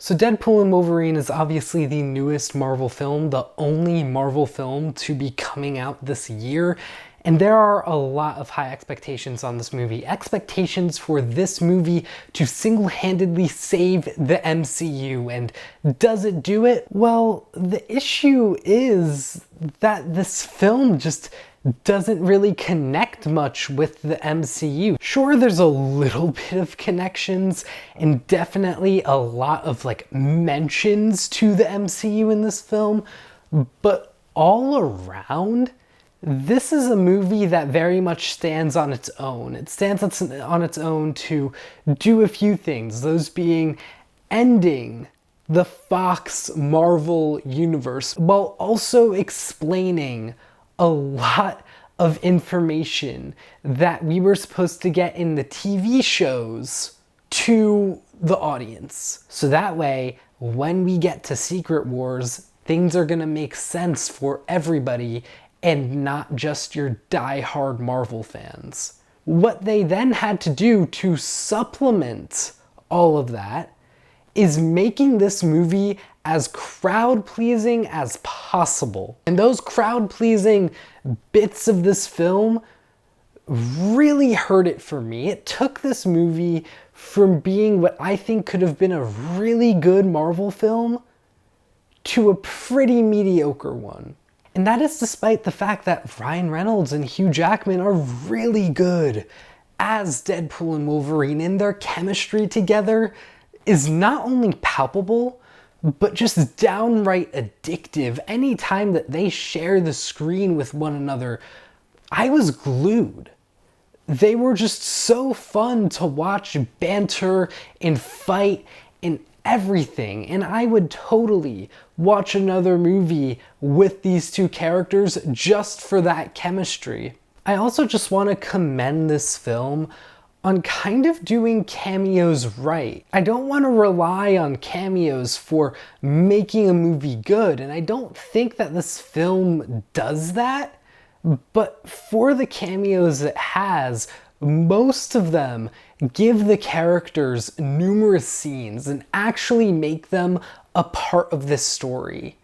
So Deadpool and Wolverine is obviously the newest Marvel film, the only Marvel film to be coming out this year. And there are a lot of high expectations on this movie. Expectations for this movie to single-handedly save the MCU. And does it do it? Well, the issue is that this film just doesn't really connect much with the MCU. Sure, there's a little bit of connections and definitely a lot of mentions to the MCU in this film, but all around, this is a movie that very much stands on its own. It stands on its own to do a few things, those being ending the Fox Marvel universe while also explaining a lot of information that we were supposed to get in the TV shows to the audience. So that way, when we get to Secret Wars, things are gonna make sense for everybody and not just your die-hard Marvel fans. What they then had to do to supplement all of that is making this movie as crowd-pleasing as possible. And those crowd-pleasing bits of this film really hurt it for me. It took this movie from being what I think could have been a really good Marvel film to a pretty mediocre one. And that is despite the fact that Ryan Reynolds and Hugh Jackman are really good as Deadpool and Wolverine, and their chemistry together is not only palpable, but just downright addictive. Anytime that they share the screen with one another, I was glued. They were just so fun to watch banter and fight and everything, and I would totally watch another movie with these two characters just for that chemistry. I also just want to commend this film on kind of doing cameos right. I don't want to rely on cameos for making a movie good, and I don't think that this film does that, but for the cameos it has, most of them give the characters numerous scenes and actually make them a part of this story.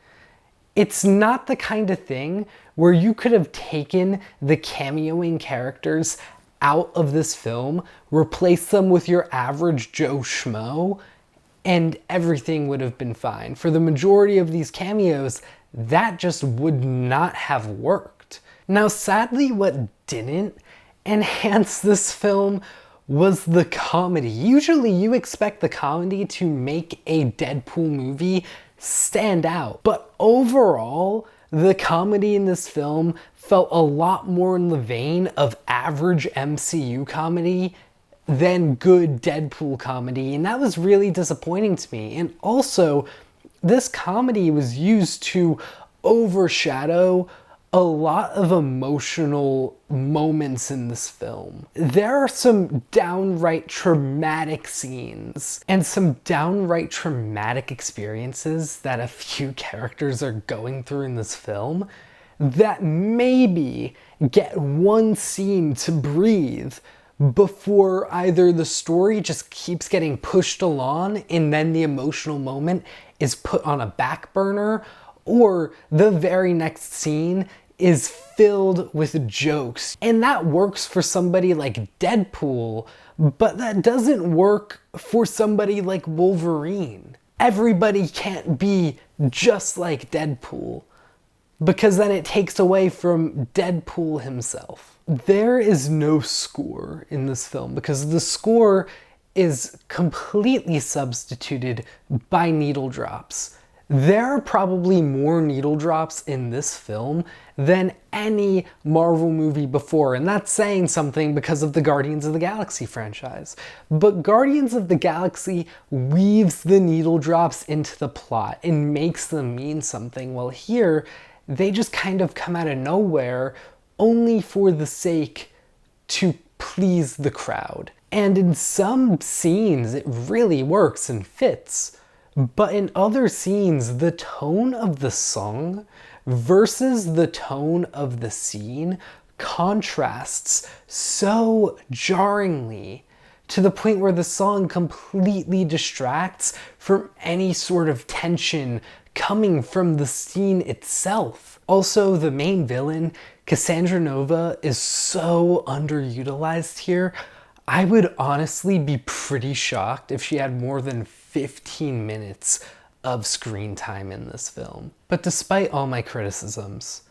It's not the kind of thing where you could have taken the cameoing characters out of this film, replace them with your average Joe Schmo, and everything would have been fine. For the majority of these cameos, that just would not have worked. Now, sadly, what didn't enhance this film was the comedy. Usually you expect the comedy to make a Deadpool movie stand out, but overall, the comedy in this film felt a lot more in the vein of average MCU comedy than good Deadpool comedy, and that was really disappointing to me. And also, this comedy was used to overshadow a lot of emotional moments in this film. There are some downright traumatic scenes and some downright traumatic experiences that a few characters are going through in this film that maybe get one scene to breathe before either the story just keeps getting pushed along and then the emotional moment is put on a back burner, or the very next scene is filled with jokes. And that works for somebody like Deadpool, but that doesn't work for somebody like Wolverine. Everybody can't be just like Deadpool, because then it takes away from Deadpool himself. There is no score in this film because the score is completely substituted by needle drops. There are probably more needle drops in this film than any Marvel movie before, and that's saying something because of the Guardians of the Galaxy franchise. But Guardians of the Galaxy weaves the needle drops into the plot and makes them mean something, while here, they just kind of come out of nowhere only for the sake to please the crowd. And in some scenes, it really works and fits. But in other scenes, the tone of the song versus the tone of the scene contrasts so jarringly to the point where the song completely distracts from any sort of tension coming from the scene itself. Also, the main villain, Cassandra Nova, is so underutilized here. I would honestly be pretty shocked if she had more than 15 minutes of screen time in this film. But despite all my criticisms,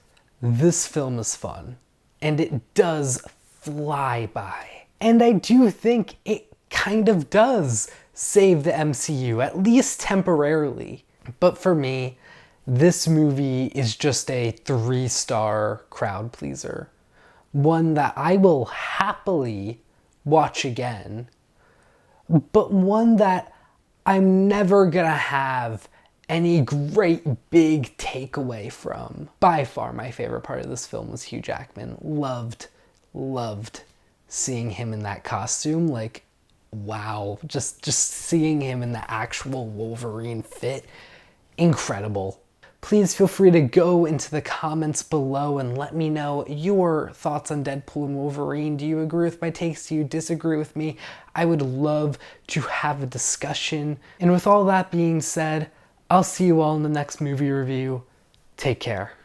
this film is fun, and it does fly by. And I do think it kind of does save the MCU, at least temporarily. But for me, this movie is just a 3-star crowd pleaser. One that I will happily watch again, but one that I'm never gonna have any great big takeaway from. By far my favorite part of this film was Hugh Jackman. Loved seeing him in that costume. Like, wow, just seeing him in the actual Wolverine fit, incredible. Please feel free to go into the comments below and let me know your thoughts on Deadpool and Wolverine. Do you agree with my takes? Do you disagree with me? I would love to have a discussion. And with all that being said, I'll see you all in the next movie review. Take care.